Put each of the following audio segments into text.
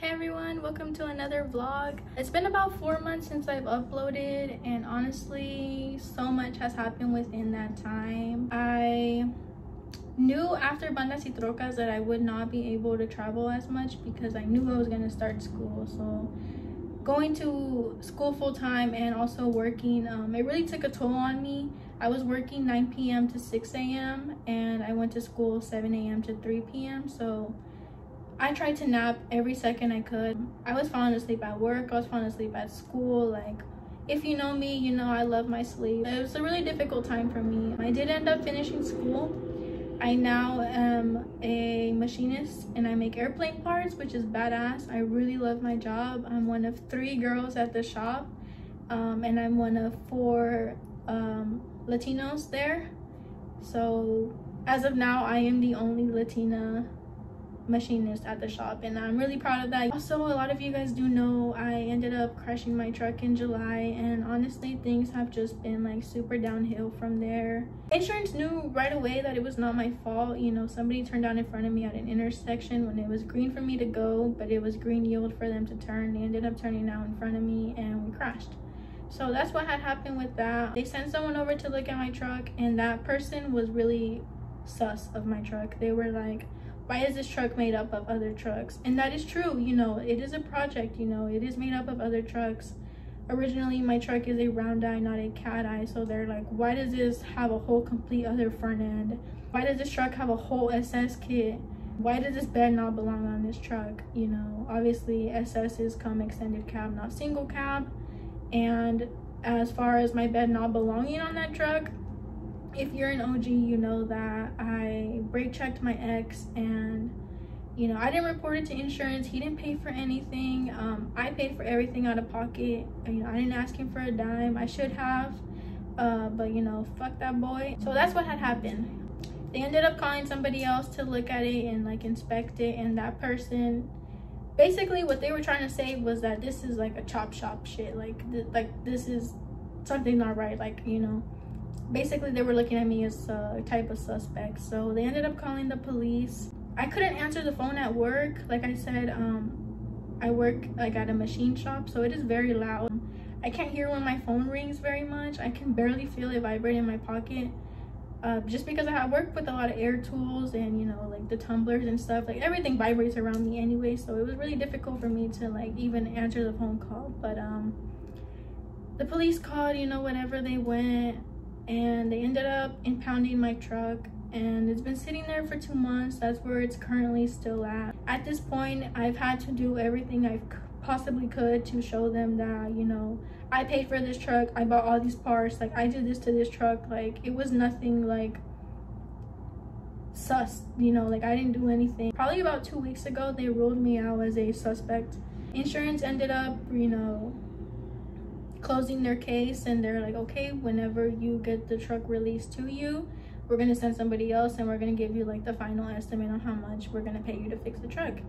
Hey everyone, welcome to another vlog. It's been about 4 months since I've uploaded, and honestly so much has happened within that time. I knew after Bandas y Trocas that I would not be able to travel as much because I knew I was going to start school. So going to school full-time and also working, it really took a toll on me. I was working 9 p.m. to 6 a.m. and I went to school 7 a.m. to 3 p.m. so I tried to nap every second I could. I was falling asleep at work, I was falling asleep at school. Like, if you know me, you know I love my sleep. It was a really difficult time for me. I did end up finishing school. I now am a machinist and I make airplane parts, which is badass. I really love my job. I'm one of 3 girls at the shop, and I'm one of 4 Latinos there. So as of now, I am the only Latina machinist at the shop, and I'm really proud of that. Also, a lot of you guys do know I ended up crashing my truck in July, and honestly things have just been like super downhill from there. Insurance knew right away that it was not my fault. You know, somebody turned down in front of me at an intersection when it was green for me to go, but it was green yield for them to turn. They ended up turning out in front of me and we crashed. So that's what had happened with that. They sent someone over to look at my truck, and that person was really sus of my truck. They were like, why is this truck made up of other trucks? And that is true. You know, it is a project, you know, it is made up of other trucks. Originally my truck is a round eye, not a cat eye, so they're like, why does this have a whole complete other front end? Why does this truck have a whole SS kit? Why does this bed not belong on this truck? You know, obviously SS's come extended cab, not single cab. And as far as my bed not belonging on that truck, if you're an OG, you know that I brake checked my ex, and you know, I didn't report it to insurance. He didn't pay for anything. I paid for everything out of pocket. You know, I didn't ask him for a dime. I should have, but you know, fuck that boy. So that's what had happened. They ended up calling somebody else to look at it and like inspect it, and that person, basically what they were trying to say was that this is like a chop shop shit, like this is something not right, like, you know. Basically they were looking at me as a type of suspect. So they ended up calling the police. I couldn't answer the phone at work. Like I said, I work like at a machine shop, so it is very loud. I can't hear when my phone rings very much. I can barely feel it vibrate in my pocket, just because I work with a lot of air tools and, you know, like the tumblers and stuff, like everything vibrates around me anyway, so it was really difficult for me to like even answer the phone call. But the police called, you know, whenever they went, and they ended up impounding my truck, and it's been sitting there for 2 months. That's where it's currently still at. At this point, I've had to do everything I possibly could to show them that, you know, I paid for this truck, I bought all these parts, like I did this to this truck. Like, it was nothing like sus, you know, like I didn't do anything. Probably about 2 weeks ago, they ruled me out as a suspect. Insurance ended up, you know, closing their case, and they're like, okay, whenever you get the truck released to you, we're gonna send somebody else and we're gonna give you like the final estimate on how much we're gonna pay you to fix the truck.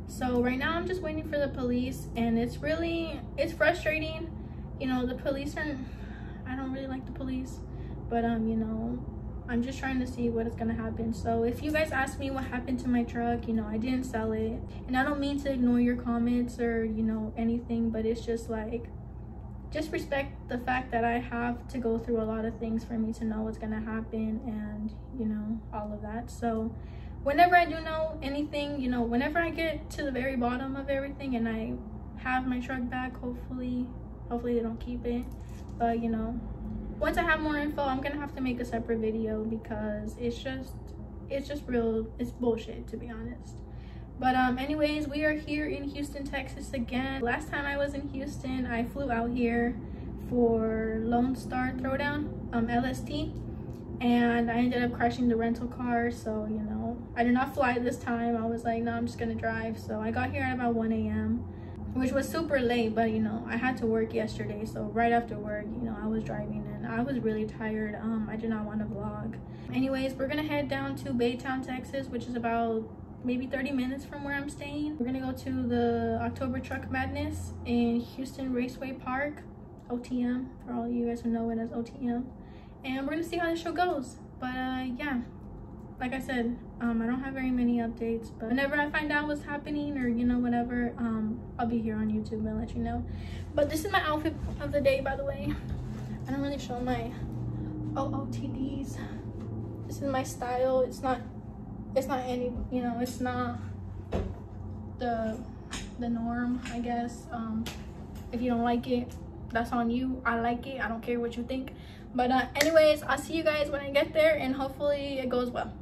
So right now I'm just waiting for the police, and it's frustrating. You know, the police are, I don't really like the police, but you know, I'm just trying to see what is gonna happen. So if you guys ask me what happened to my truck, you know, I didn't sell it, and I don't mean to ignore your comments or, you know, anything, but it's just like, just respect the fact that I have to go through a lot of things for me to know what's gonna happen, and, you know, all of that. So whenever I do know anything, you know, whenever I get to the very bottom of everything and I have my truck back, hopefully they don't keep it, but you know, once I have more info, I'm gonna have to make a separate video because it's just real, it's bullshit, to be honest. But anyways, we are here in Houston, Texas again. Last time I was in Houston, I flew out here for Lone Star Throwdown, LST, and I ended up crashing the rental car. So, you know, I did not fly this time. I was like, no, I'm just gonna drive. So I got here at about 1 a.m, which was super late, but you know, I had to work yesterday, so right after work, you know, I was driving and I was really tired. I did not want to vlog. Anyways, we're gonna head down to Baytown, Texas, which is about maybe 30 minutes from where I'm staying. We're gonna go to the October Truck Madness in Houston Raceway Park, OTM, for all you guys who know it as OTM, and we're gonna see how the show goes. But yeah, like I said, I don't have very many updates, but whenever I find out what's happening, or you know, whatever, I'll be here on YouTube and let you know. But this is my outfit of the day, by the way. I don't really show my OOTDs. This is my style. It's not any, you know, it's not the norm, I guess. If you don't like it, that's on you. I like it. I don't care what you think. But anyways, I'll see you guys when I get there, and hopefully it goes well.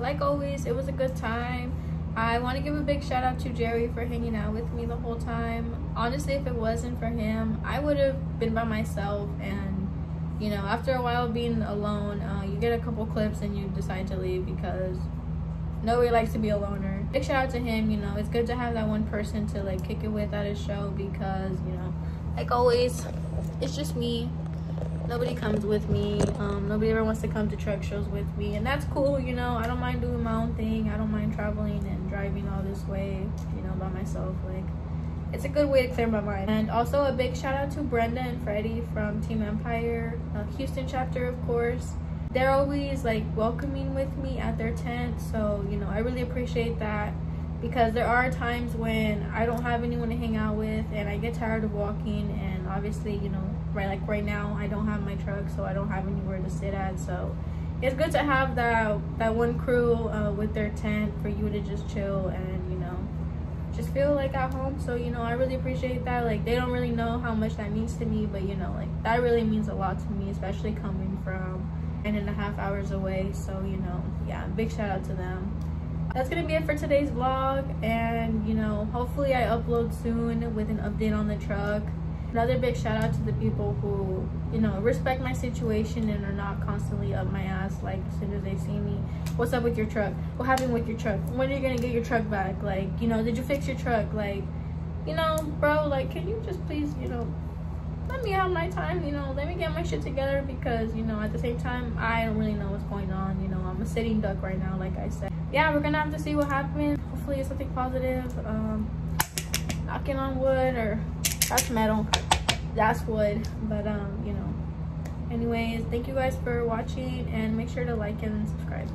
like always, it was a good time. I want to give a big shout out to Jerry for hanging out with me the whole time. Honestly, if it wasn't for him, I would have been by myself, and you know, after a while being alone, you get a couple clips and you decide to leave because nobody likes to be a loner. big shout out to him. You know, it's good to have that one person to like kick it with at his show, because you know, like always, it's just me. Nobody comes with me. Nobody ever wants to come to truck shows with me, and that's cool. You know, I don't mind doing my own thing. I don't mind traveling and driving all this way, you know, by myself. Like, it's a good way to clear my mind. And also a big shout out to Brenda and Freddie from Team Empire, Houston chapter, of course. They're always like welcoming with me at their tent, so you know, I really appreciate that, because there are times when I don't have anyone to hang out with and I get tired of walking, and obviously, you know, right now I don't have my truck, so I don't have anywhere to sit at. So it's good to have that one crew with their tent for you to just chill and, you know, just feel like at home. So, you know, I really appreciate that. Like, they don't really know how much that means to me, but you know, like, that really means a lot to me, especially coming from 9.5 hours away. So, you know, yeah, big shout out to them. That's gonna be it for today's vlog, and you know, hopefully I upload soon with an update on the truck. Another big shout out to the people who, you know, respect my situation and are not constantly up my ass, like as soon as they see me, what's up with your truck, what happened with your truck, when are you gonna get your truck back, like, you know, did you fix your truck, like, you know, bro, like, can you just please, you know, let me have my time, you know, let me get my shit together, because, you know, at the same time, I don't really know what's going on. You know, I'm a sitting duck right now, like I said. Yeah, we're gonna have to see what happens. Hopefully it's something positive. Knocking on wood, or that's metal, that's wood, but you know, anyways, thank you guys for watching, and make sure to like and subscribe.